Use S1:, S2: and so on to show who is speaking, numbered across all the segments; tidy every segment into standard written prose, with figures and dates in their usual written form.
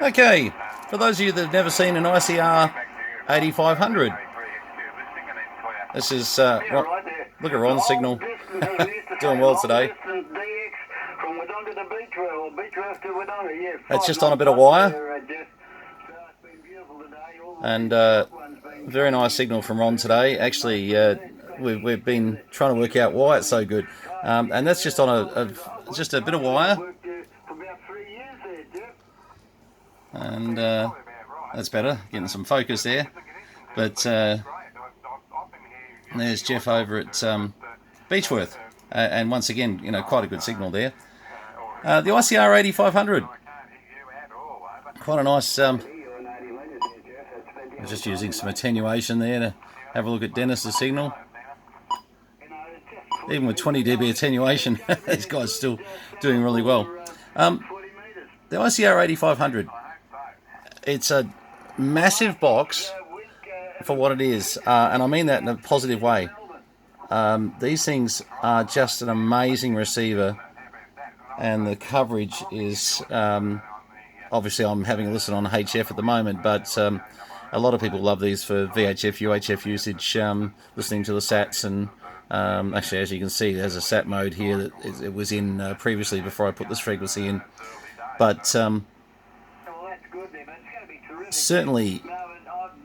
S1: Okay, for those of you that have never seen an IC-R8500, this is, look at Ron's signal, doing well today. It's just on a bit of wire, and very nice signal from Ron today. Actually, we've been trying to work out why it's so good, and that's just on just a bit of wire. And that's better, getting some focus there. But there's Jeff over at Beechworth, and once again, you know, quite a good signal there. The IC-R8500, quite a nice. I'm just using some attenuation there to have a look at Dennis's signal. Even with 20 dB attenuation, this guy's still doing really well. The IC-R8500. It's a massive box for what it is, and I mean that in a positive way. These things are just an amazing receiver, and the coverage is, obviously I'm having a listen on HF at the moment, but a lot of people love these for VHF, UHF usage, listening to the SATs, and actually, as you can see, there's a SAT mode here that it was in previously before I put this frequency in, but certainly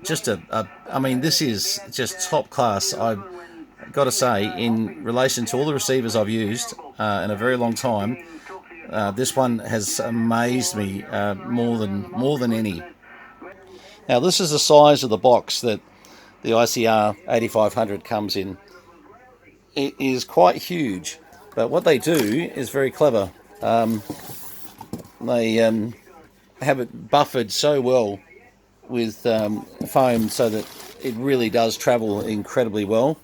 S1: just I mean, this is just top class. I've got to say, in relation to all the receivers I've used in a very long time, this one has amazed me more than any. Now, this is the size of the box that the IC-R8500 comes in. It is quite huge, but what they do is very clever. They have it buffered so well with foam so that it really does travel incredibly well.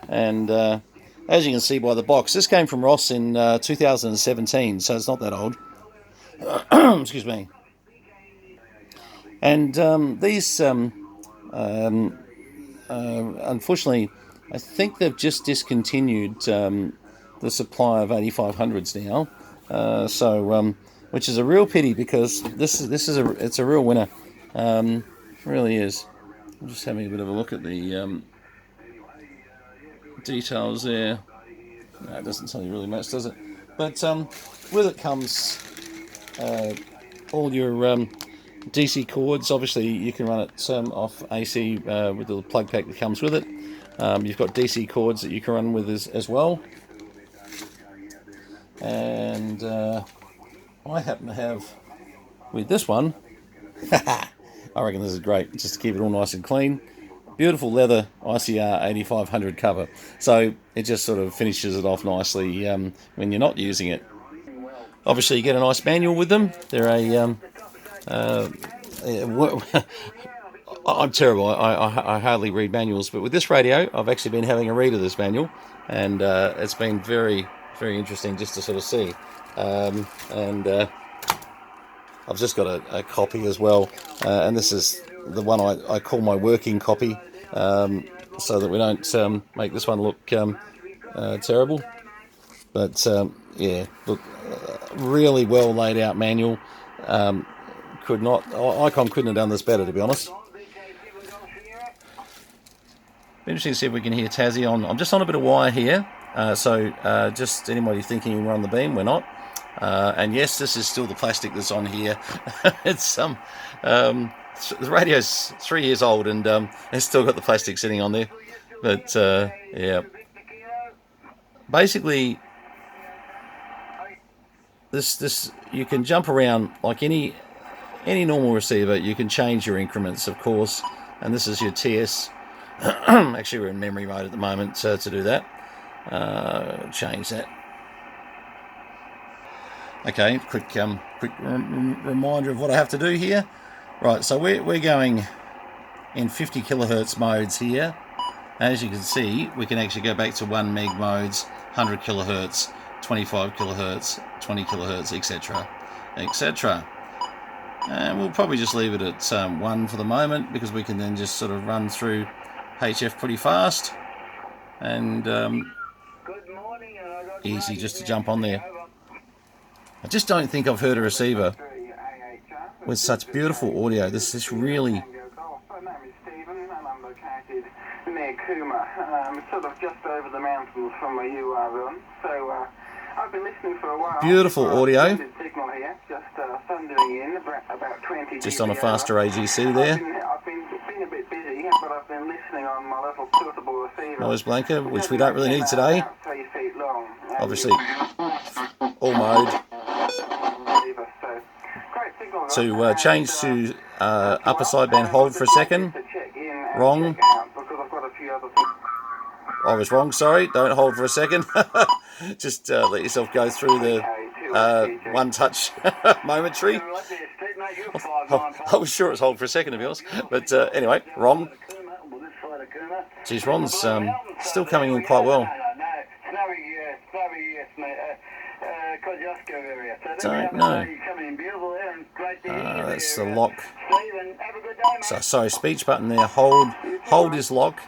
S1: And as you can see by the box, this came from Ross in 2017, so it's not that old. Excuse me. And these, unfortunately, I think they've just discontinued the supply of 8500s now. Which is a real pity, because it's a real winner. It really is. I'm just having a bit of a look at the details there. No, it doesn't tell you really much, does it? But with it comes all your DC cords. Obviously, you can run it off AC with the plug pack that comes with it. You've got DC cords that you can run with as well. And I happen to have, with this one, I reckon this is great, just to keep it all nice and clean. Beautiful leather IC-R8500 cover. So it just sort of finishes it off nicely when you're not using it. Obviously, you get a nice manual with them. They're I'm terrible. I hardly read manuals, but with this radio, I've actually been having a read of this manual, and it's been very, very interesting just to sort of see. I've just got a copy as well, and this is the one I call my working copy, so that we don't make this one look terrible. But yeah, look, really well laid out manual. Icom couldn't have done this better, to be honest. Interesting to see if we can hear Tassie on. I'm just on a bit of wire here, so just anybody thinking we're on the beam, we're not. And yes, this is still the plastic that's on here. It's the radio's 3 years old, and it's still got the plastic sitting on there. But yeah, basically, this you can jump around like any normal receiver. You can change your increments, of course, and this is your TS. Actually, we're in memory mode at the moment, so to do that, change that. Okay, quick reminder of what I have to do here. Right, so we're going in 50 kilohertz modes here. As you can see, we can actually go back to 1 meg modes, 100 kilohertz, 25 kilohertz, 20 kilohertz, etc., etc. And we'll probably just leave it at 1 for the moment, because we can then just sort of run through HF pretty fast, and easy just to jump on there. I just don't think I've heard a receiver with such beautiful audio. This is really...
S2: near Kuma, sort of just over the mountains from where you are on. So I've been listening for a while.
S1: Beautiful audio.
S2: Signal here, just thundering in about 20
S1: just on a faster AGC there.
S2: I've been a bit busy, but I've been listening on my little portable receiver.
S1: Noise blanker, which we don't really need today.
S2: 3 feet long.
S1: Obviously, all mode. To change to upper sideband, hold for a second. Wrong. I was wrong, sorry. Don't hold for a second. Just let yourself go through the one touch momentary. I was sure it was hold for a second, to be honest. But anyway, wrong. Geez, Ron's still coming in quite well. Don't know. That's the lock. So sorry, speech button there. Hold is lock.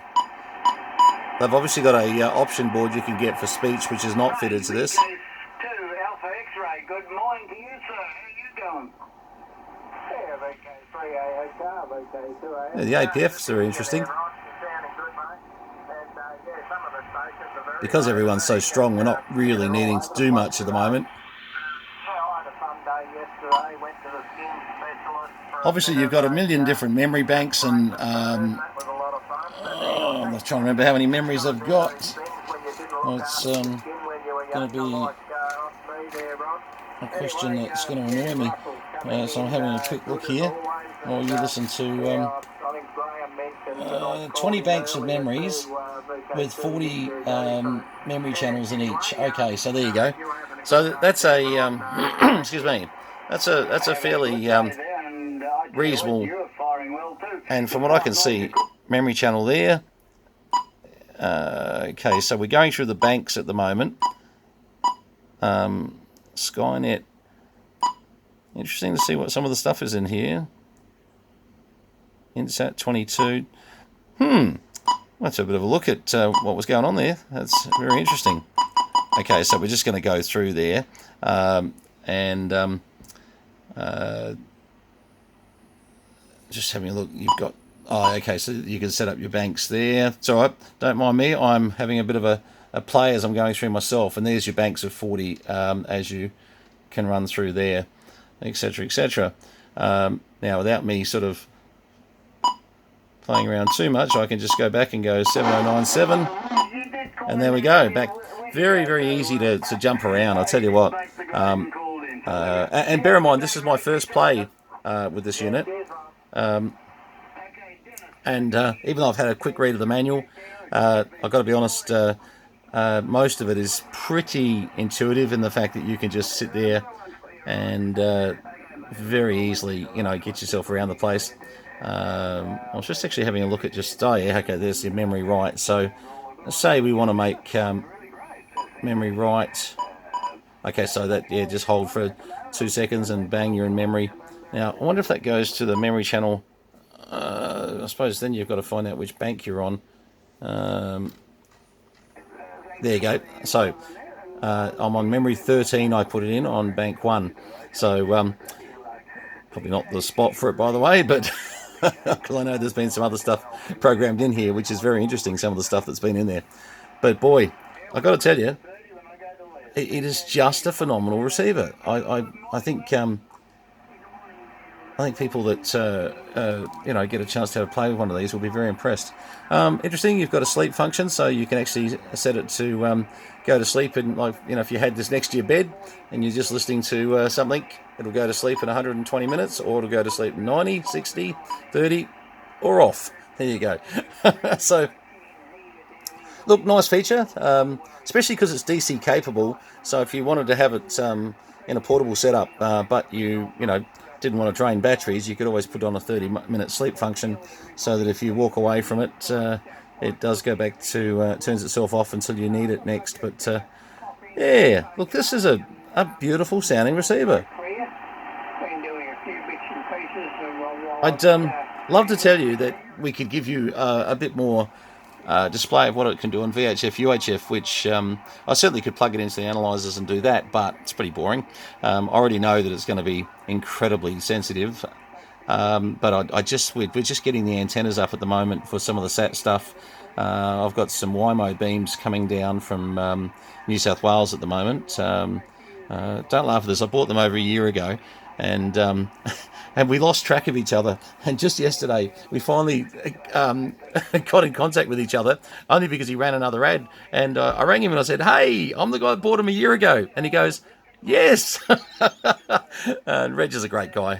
S1: They've obviously got a option board you can get for speech, which is not fitted to this.
S2: Good morning to you, sir. How you doing?
S1: Yeah, the APFs are interesting. Because everyone's so strong, we're not really needing to do much at the moment. Obviously, you've got a million different memory banks, and I'm trying to remember how many memories I've got. Well, it's going to be a question that's going to annoy me. So I'm having a quick look here while you listen to 20 banks of memories with 40 memory channels in each. Okay, so there you go. So that's a excuse me. That's a fairly reasonable, and from what I can see, memory channel there. Okay, so we're going through the banks at the moment. Skynet. Interesting to see what some of the stuff is in here. Insat 22. Let's have a bit of a look at what was going on there. That's very interesting. Okay, so we're just going to go through there. Just having a look. You've got... Oh, okay, so you can set up your banks there. It's all right. Don't mind me. I'm having a bit of a play as I'm going through myself. And there's your banks of 40 as you can run through there, etc., etc. Now, without me sort of playing around too much, I can just go back and go 7097. And there we go. Back. Very, very easy to jump around. I'll tell you what. And bear in mind, this is my first play with this unit. And even though I've had a quick read of the manual, I've got to be honest, most of it is pretty intuitive in the fact that you can just sit there and very easily, get yourself around the place. I was just actually having a look at okay, there's your memory right. So let's say we want to make memory right. Okay, so that, just hold for 2 seconds and bang, you're in memory. Now, I wonder if that goes to the memory channel. I suppose then you've got to find out which bank you're on. There you go. So I'm on memory 13. I put it in on bank 1. So probably not the spot for it, by the way, but because I know there's been some other stuff programmed in here, which is very interesting, some of the stuff that's been in there. But boy, I've got to tell you, it is just a phenomenal receiver. I think people that get a chance to have a play with one of these will be very impressed. Interesting, you've got a sleep function, so you can actually set it to go to sleep. And if you had this next to your bed and you're just listening to something, it'll go to sleep in 120 minutes, or it'll go to sleep in 90, 60, 30, or off. There you go. So, look, nice feature, especially because it's DC capable. So if you wanted to have it in a portable setup, but you didn't want to drain batteries, you could always put on a 30-minute sleep function, so that if you walk away from it, it does go back to turns itself off until you need it next. But yeah, look, this is a beautiful sounding receiver. I'd love to tell you that we could give you a bit more display of what it can do on VHF, UHF, which I certainly could plug it into the analyzers and do that, but it's pretty boring. I already know that it's going to be incredibly sensitive, but we're just getting the antennas up at the moment for some of the SAT stuff. I've got some WIMO beams coming down from New South Wales at the moment. Don't laugh at this. I bought them over a year ago, and and we lost track of each other. And just yesterday, we finally got in contact with each other, only because he ran another ad. And I rang him and I said, "Hey, I'm the guy that bought him a year ago." And he goes, "Yes." And Reg is a great guy.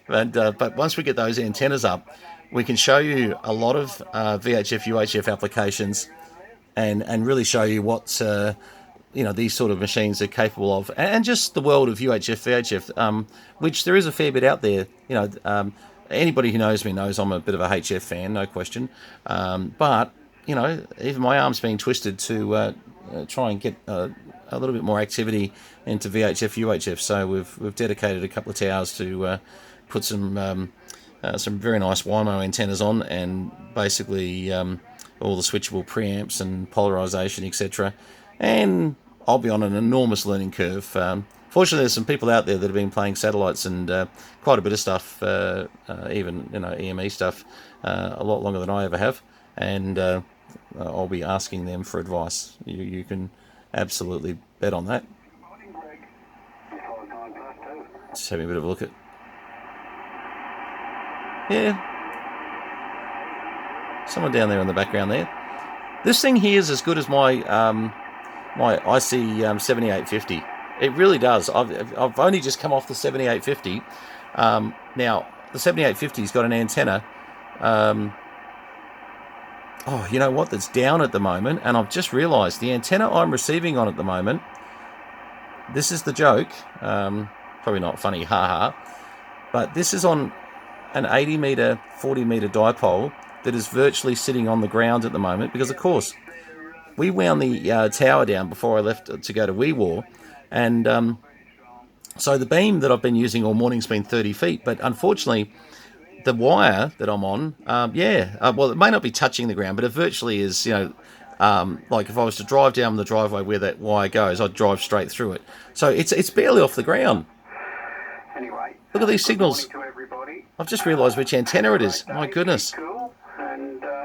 S1: But once we get those antennas up, we can show you a lot of VHF, UHF applications, and really show you what these sort of machines are capable of, and just the world of UHF, VHF, which there is a fair bit out there. Anybody who knows me knows I'm a bit of a HF fan, no question. But even my arm's been twisted to try and get a little bit more activity into VHF, UHF. So we've dedicated a couple of towers to put some very nice WIMO antennas on, and basically all the switchable preamps and polarization, etc. And I'll be on an enormous learning curve. Fortunately, there's some people out there that have been playing satellites and quite a bit of stuff, even EME stuff, a lot longer than I ever have. And I'll be asking them for advice. You can absolutely bet on that. Just having a bit of a look at. Yeah. Someone down there in the background there. This thing here is as good as my my IC-7850. It really does. I've only just come off the 7850. Now, the 7850's got an antenna. Oh, you know what? That's down at the moment, and I've just realised the antenna I'm receiving on at the moment. This is the joke. Probably not funny, haha. But this is on an 80 metre, 40 metre dipole that is virtually sitting on the ground at the moment, because of course we wound the tower down before I left to go to WeWar, and so the beam that I've been using all morning's been 30 feet, but unfortunately the wire that I'm on, well, it may not be touching the ground, but it virtually is. Like if I was to drive down the driveway where that wire goes, I'd drive straight through it. So it's barely off the ground.
S2: Anyway,
S1: look at these signals. I've just realised which antenna it is. My goodness.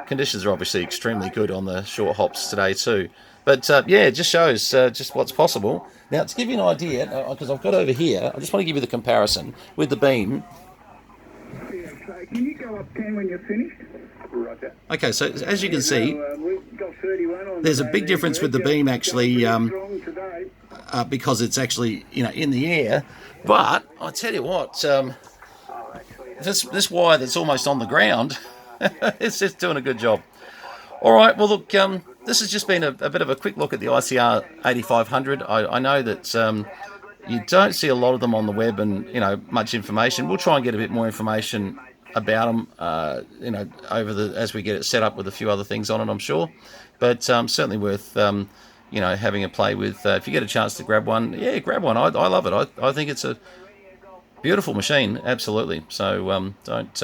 S1: Conditions are obviously extremely good on the short hops today too. But it just shows just what's possible. Now, to give you an idea, because I've got over here, I just want to give you the comparison with the beam.
S2: Can you go up 10 when you're finished? Roger.
S1: Okay, so as you can see, there's a big difference with the beam actually, because it's actually in the air. But I tell you what, this wire that's almost on the ground, it's just doing a good job. All right, well look, this has just been a bit of a quick look at the IC-R8500. I know that you don't see a lot of them on the web and much information. We'll try and get a bit more information about them, as we get it set up with a few other things on it, I'm sure. But certainly worth having a play with. If you get a chance to grab one, grab one. I love it. I think it's a beautiful machine, absolutely. So don't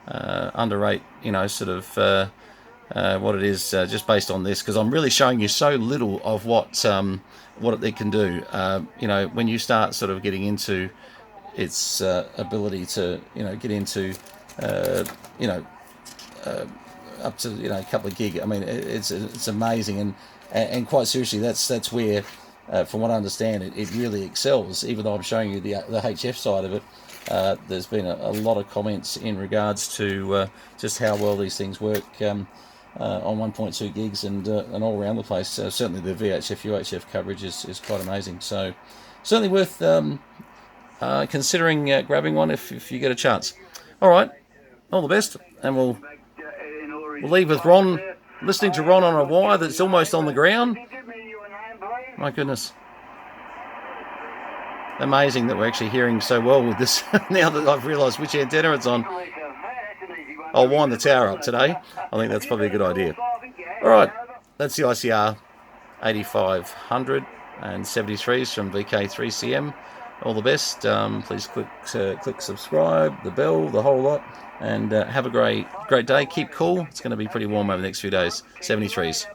S1: underrate what it is just based on this, because I'm really showing you so little of what it can do. When you start sort of getting into its ability to get into up to a couple of gig. I mean, it's amazing, and quite seriously, that's where, from what I understand, it really excels. Even though I'm showing you the HF side of it, there's been a lot of comments in regards to just how well these things work on 1.2 gigs and all around the place. Certainly the VHF UHF coverage is quite amazing. So certainly worth considering grabbing one if you get a chance. All right, all the best, and we'll leave with Ron, listening to Ron on a wire that's almost on the ground. My goodness. Amazing that we're actually hearing so well with this now that I've realised which antenna it's on. I'll wind the tower up today. I think that's probably a good idea. All right, that's the IC-R8500 and 73s from VK3CM. all the best. Please click subscribe, the bell, the whole lot, and have a great day. Keep cool. It's going to be pretty warm over the next few days. 73s.